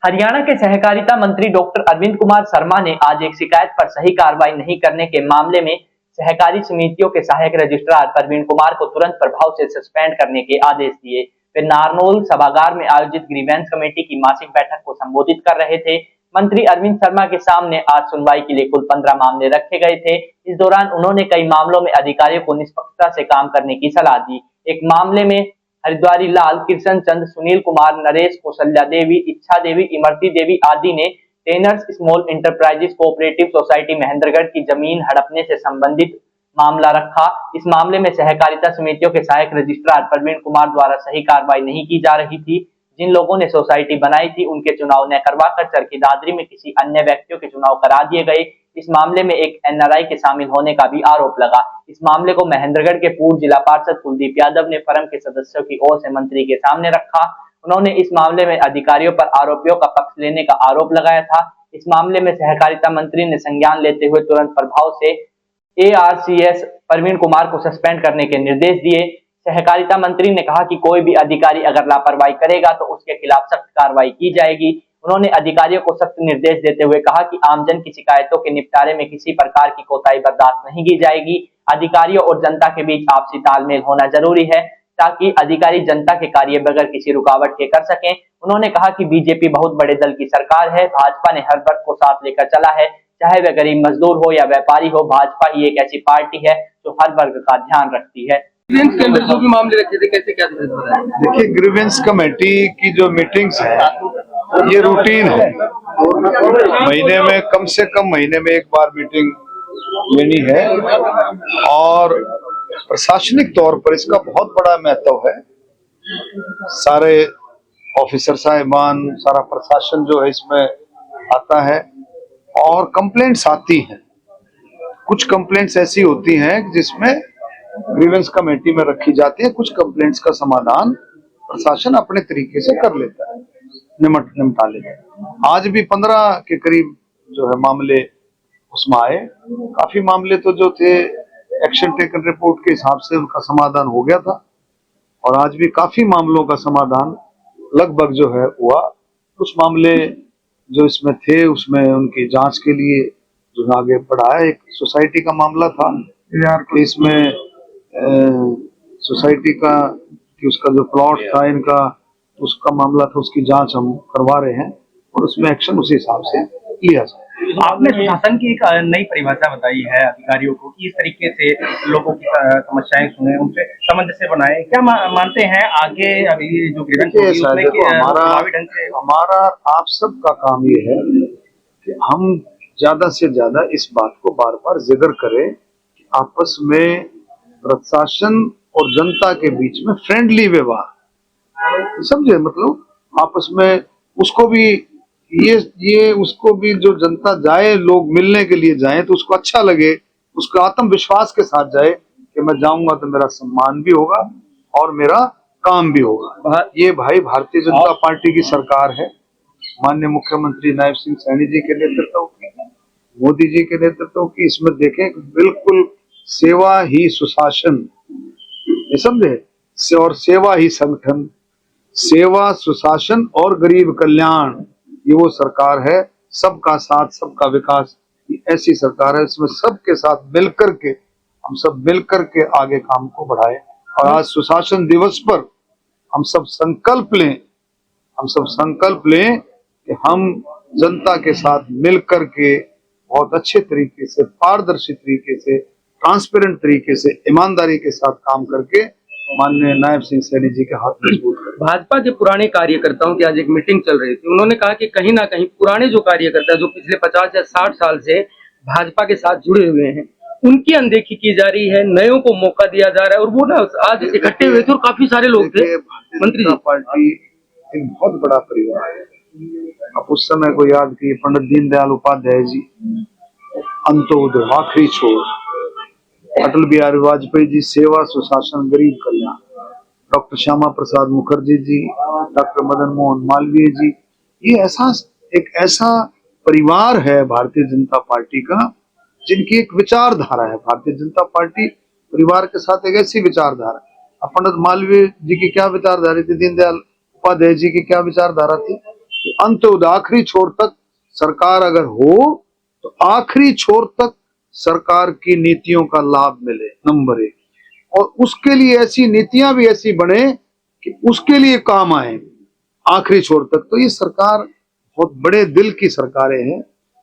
हरियाणा के सहकारिता मंत्री डॉक्टर अरविंद कुमार शर्मा ने आज एक शिकायत पर सही कार्रवाई नहीं करने के मामले में सहकारी समितियों के सहायक रजिस्ट्रार प्रवीण कुमार को तुरंत प्रभाव से सस्पेंड करने के आदेश दिए। वे नारनौल सभागार में आयोजित ग्रीवेंस कमेटी की मासिक बैठक को संबोधित कर रहे थे। मंत्री अरविंद शर्मा के सामने आज सुनवाई के लिए कुल 15 मामले रखे गए थे। इस दौरान उन्होंने कई मामलों में अधिकारियों को निष्पक्षता से काम करने की सलाह दी। एक मामले में हरिद्वारी लाल, कृष्ण चंद, सुनील कुमार, नरेश, कौशल्या देवी, इच्छा देवी, इमरती देवी आदि ने tanners small enterprises cooperative society Mahendragarh की जमीन हड़पने से संबंधित मामला रखा। इस मामले में सहकारिता समितियों के सहायक रजिस्ट्रार प्रवीण कुमार द्वारा सही कार्रवाई नहीं की जा रही थी। जिन लोगों ने सोसाइटी बनाई थी उनके चुनाव न करवाकर चरखी दादरी में किसी अन्य व्यक्तियों के चुनाव करा दिए गए। इस मामले में एक एनआरआई के शामिल होने का भी आरोप लगा। इस मामले को महेंद्रगढ़ के पूर्व जिला पार्षद कुलदीप यादव ने फर्म के सदस्यों की ओर से मंत्री के सामने रखा। उन्होंने इस मामले में अधिकारियों पर आरोपियों का पक्ष लेने का आरोप लगाया था। इस मामले में सहकारिता मंत्री ने संज्ञान लेते हुए तुरंत प्रभाव से एआरसीएस प्रवीण कुमार को सस्पेंड करने के निर्देश दिए। सहकारिता मंत्री ने कहा कि कोई भी अधिकारी अगर लापरवाही करेगा तो उसके खिलाफ सख्त कार्रवाई की जाएगी। उन्होंने अधिकारियों को सख्त निर्देश देते हुए कहा कि आमजन की शिकायतों के निपटारे में किसी प्रकार की कोताही बर्दाश्त नहीं की जाएगी। अधिकारियों और जनता के बीच आपसी तालमेल होना जरूरी है ताकि अधिकारी जनता के कार्य बगैर किसी रुकावट के कर सकें। उन्होंने कहा कि बीजेपी बहुत बड़े दल की सरकार है। भाजपा ने हर वर्ग को साथ लेकर चला है, चाहे वह गरीब मजदूर हो या व्यापारी हो। भाजपा ही एक ऐसी पार्टी है जो हर वर्ग का ध्यान रखती है। ग्रीवेंस के अंदर जो भी मामले रखे थे कैसे क्या बताया? देखिए, ग्रीवेंस कमेटी की जो मीटिंग्स है ये रूटीन है। महीने में कम से कम महीने में एक बार मीटिंग लेनी है और प्रशासनिक तौर पर इसका बहुत बड़ा महत्व है। सारे ऑफिसर साहिबान, सारा प्रशासन जो है इसमें आता है और कंप्लेंट्स आती हैं। कुछ कंप्लेंट्स ऐसी होती हैं जिसमें ग्रीवेंस कमेटी में रखी जाती है, कुछ कंप्लेंट्स का समाधान प्रशासन अपने तरीके से कर लेता है, निपटा लेता है। आज भी 15 के करीब जो है मामले उसमें आए। काफी मामले तो जो थे एक्शन टेकन रिपोर्ट के हिसाब से उनका समाधान हो गया था और आज भी काफी मामलों का समाधान लगभग जो है हुआ। कुछ मामले जो इसमें थे उसमें उनकी जांच के लिए जो आगे बढ़ाया। एक सोसाइटी का मामला था कि इसमें सोसाइटी का कि उसका जो प्लॉट था इनका, उसका मामला था, उसकी जांच हम करवा रहे हैं और उसमें एक्शन उसी हिसाब से लिया जाए। आपने शासन की एक नई परिभाषा बताई है अधिकारियों को कि इस तरीके से लोगों की समस्याएं सुने, उनसे सामंजस्य बनाए। क्या मानते हैं आगे अभी जो ग्रीवेंस हमारा आप सबका काम ये है कि हम ज्यादा से ज्यादा इस बात को बार बार जिक्र करें कि आपस में प्रशासन और जनता के बीच में फ्रेंडली व्यवहार, समझे, मतलब आपस में उसको भी ये उसको भी जो जनता जाए, लोग मिलने के लिए जाए तो उसको अच्छा लगे, उसको आत्मविश्वास के साथ जाए कि मैं जाऊंगा तो मेरा सम्मान भी होगा और मेरा काम भी होगा। ये भाई भारतीय जनता पार्टी की सरकार है। माननीय मुख्यमंत्री नायब सिंह सैनी जी के नेतृत्व की, मोदी जी के नेतृत्व की, इसमें देखें बिल्कुल सेवा ही सुशासन, ये समझे, और सेवा ही संगठन, सेवा सुशासन और गरीब कल्याण, ये वो सरकार है। सबका साथ सबका विकास, ऐसी सरकार है। इसमें सबके साथ मिलकर के हम सब मिलकर के आगे काम को बढ़ाए और आज सुशासन दिवस पर हम सब संकल्प लें कि हम जनता के साथ मिलकर के बहुत अच्छे तरीके से, पारदर्शी तरीके से, ट्रांसपेरेंट तरीके से, ईमानदारी के साथ काम करके माननीय नायब सिंह सैनी जी के हाथ मजबूत करें। भाजपा के पुराने कार्यकर्ताओं की आज एक मीटिंग चल रही थी। उन्होंने कहा कि कहीं ना कहीं पुराने जो कार्यकर्ता जो पिछले 50 या 60 साल से भाजपा के साथ जुड़े हुए हैं, उनकी अनदेखी की जा रही है, नयों को मौका दिया जा रहा है। और वो ना आज इकट्ठे हुए थे और काफी सारे लोग थे। मंत्री जी, पार्टी एक बहुत बड़ा परिवार है। आप उस समय को याद कीजिए, पंडित दीनदयाल उपाध्याय जी, अंत्योदय, आखिरी छोर, अटल बिहारी वाजपेयी जी, सेवा सुशासन गरीब कल्याण, डॉक्टर श्यामा प्रसाद मुखर्जी जी, डॉक्टर मदन मोहन मालवीय जी, ये ऐसा परिवार है भारतीय जनता पार्टी का जिनकी एक विचारधारा है। भारतीय जनता पार्टी परिवार के साथ एक ऐसी विचारधारा। अब पंडित मालवीय जी की क्या विचारधारा थी, दीनदयाल उपाध्याय जी की क्या विचारधारा थी, कि अंत्योदय आखिरी छोर तक सरकार अगर हो तो आखिरी छोर तक सरकार की नीतियों का लाभ मिले, नंबर 1। और उसके लिए ऐसी नीतियां भी ऐसी बने कि उसके लिए काम आए आखिरी छोर तक। तो ये सरकार बहुत बड़े दिल की सरकारें हैं,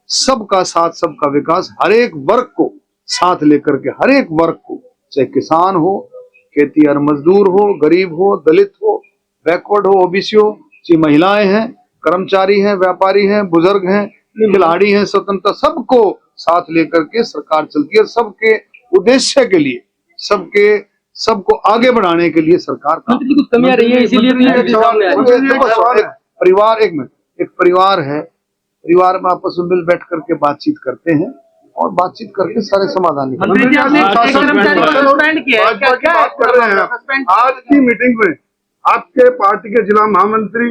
सबका साथ सबका विकास, हर एक वर्ग को साथ लेकर के, हर एक वर्ग को, चाहे किसान हो, खेतीहर मजदूर हो, गरीब हो, दलित हो, बैकवर्ड हो, ओबीसी हो, चाहे महिलाएं हैं, कर्मचारी हैं, व्यापारी हैं, बुजुर्ग हैं, खिलाड़ी हैं, स्वतंत्र, सबको साथ लेकर के सरकार चलती है। सबके उद्देश्य के लिए, सबको आगे बढ़ाने के लिए सरकार का मंत्री जी कुछ कमियां रही है इसीलिए तो ये सामने आ रही है। परिवार, एक परिवार है, परिवार में आपस में मिल बैठ करके बातचीत करते हैं और बातचीत करके सारे समाधान निकलते हैं। मंत्री जी आपने एक कर्मचारी को सस्पेंड किया है, भाजपा की बात कर रहे हैं आप। आज की मीटिंग में आपके पार्टी के जिला महामंत्री,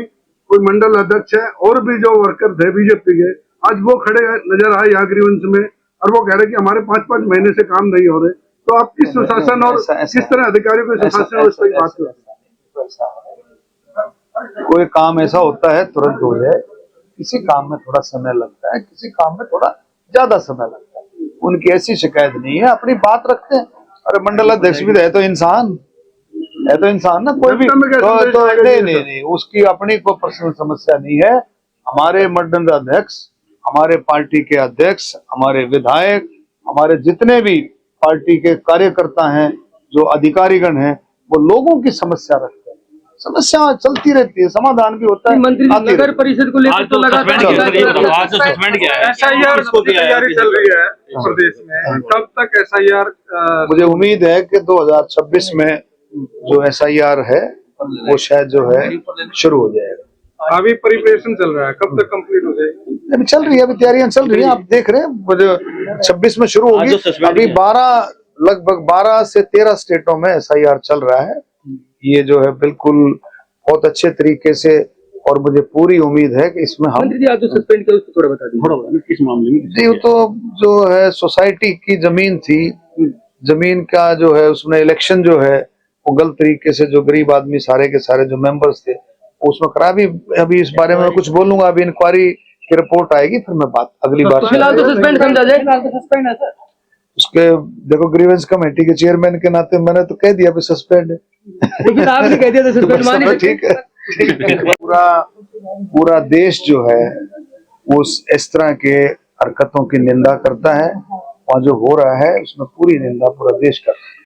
कोई मंडल अध्यक्ष है और भी जो वर्कर थे बीजेपी के, आज वो खड़े नजर आए यहाँ ग्रीवेंस में और वो कह रहे कि हमारे 5-5 महीने से काम नहीं हो रहे। तो आप किस सुशासन और किस तरह अधिकारियों के सुशासन व्यवस्था की बात कर रहे हैं? कोई काम ऐसा होता है तुरंत हो जाए, किसी काम में थोड़ा समय लगता है, किसी काम में थोड़ा ज्यादा समय लगता है। उनकी ऐसी शिकायत नहीं है, अपनी बात रखते हैं। अरे मंडल अध्यक्ष भी है तो इंसान ना, कोई भी तो नहीं, उसकी अपनी कोई पर्सनल समस्या नहीं है। हमारे मंडल अध्यक्ष, हमारे पार्टी के अध्यक्ष, हमारे विधायक, हमारे जितने भी पार्टी के कार्यकर्ता हैं, जो अधिकारीगण हैं, वो लोगों की समस्या रखते हैं। समस्या चलती रहती है, समाधान भी होता है। मंत्री जी नगर परिषद को लेकर तो लगातार सस्पेंड किया है। एसआईआर की तैयारी चल रही है प्रदेश में, कब तक एसआईआर? मुझे उम्मीद है कि 2026 में जो एसआईआर है वो शायद जो है शुरू हो जाएगा। अभी प्रिपरेशन चल रहा है, कब तक कंप्लीट हो जाएगी? अभी चल रही है, अभी तैयारियां चल रही है, आप देख रहे हैं। 26 में शुरू होगी। अभी लगभग 12 से 13 स्टेटों में एसआईआर चल रहा है। ये जो है बिल्कुल बहुत अच्छे तरीके से, और मुझे पूरी उम्मीद है कि इसमें हम मंत्री जी आप जो सस्पेंड किया उसको थोड़ा बता दीजिए किस मामले में। जी, तो जो है सोसाइटी की जमीन थी, जमीन का जो है उसमें इलेक्शन जो है वो गलत तरीके से, जो गरीब आदमी सारे के सारे जो मेंबर्स थे उसमें करा भी। अभी इस बारे में कुछ बोलूंगा, अभी इंक्वायरी की रिपोर्ट आएगी, फिर मैं बात अगली बार। फिलहाल तो सस्पेंड समझा जाए, फिलहाल तो सस्पेंड है सर। उसके देखो, ग्रीवेंस कमेटी के चेयरमैन के नाते मैंने तो कह दिया सस्पेंड है। लेकिन आपने कह दिया था सस्पेंड मानी। ठीक है। पूरा देश जो है वो इस तरह के हरकतों की निंदा करता है, और जो हो रहा है उसमें पूरी निंदा पूरा देश करता है।